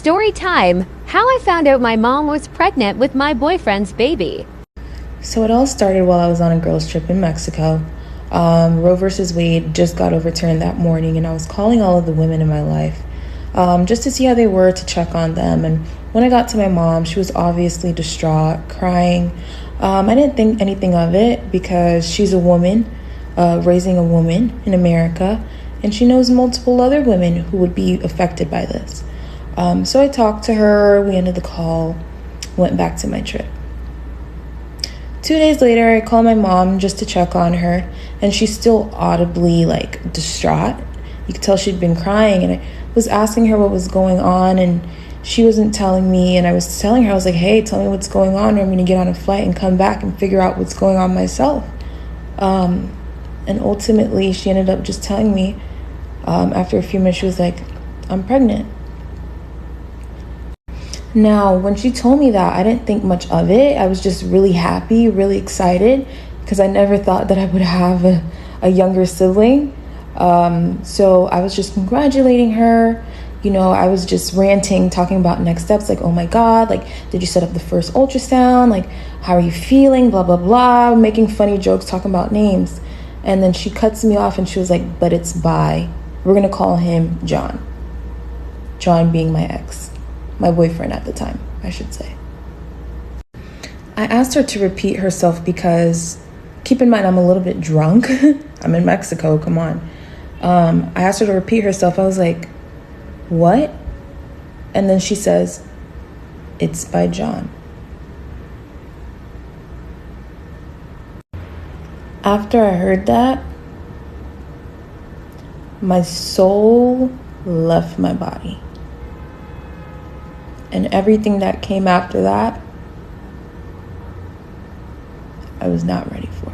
Story time. How I found out my mom was pregnant with my boyfriend's baby. So it all started while I was on a girls' trip in Mexico. Roe versus Wade just got overturned that morning, and I was calling all of the women in my life just to see how they were, to check on them. And when I got to my mom, she was obviously distraught, crying. I didn't think anything of it because she's a woman, raising a woman in America, and she knows multiple other women who would be affected by this. So I talked to her, we ended the call, went back to my trip. 2 days later, I called my mom just to check on her, and she's still audibly distraught. You could tell she'd been crying, and I was asking her what was going on, and she wasn't telling me. And I was telling her, I was like, hey, tell me what's going on, or I'm going to get on a flight and come back and figure out what's going on myself. And ultimately, she ended up just telling me, after a few minutes, she was like, I'm pregnant. Now, when she told me that, I didn't think much of it. I was just really happy, really excited, because I never thought that I would have a younger sibling. So I was just congratulating her. I was just ranting, talking about next steps, oh my God, did you set up the first ultrasound? How are you feeling? Blah, blah, blah, making funny jokes, talking about names. And then she cuts me off and she was like, but it's Bi. We're going to call him John. John being my ex. My boyfriend at the time, I should say. I asked her to repeat herself because, keep in mind, I'm a little bit drunk. I'm in Mexico, come on. I asked her to repeat herself. I was like, what? And then she says, it's by John. After I heard that, my soul left my body. And everything that came after that, I was not ready for.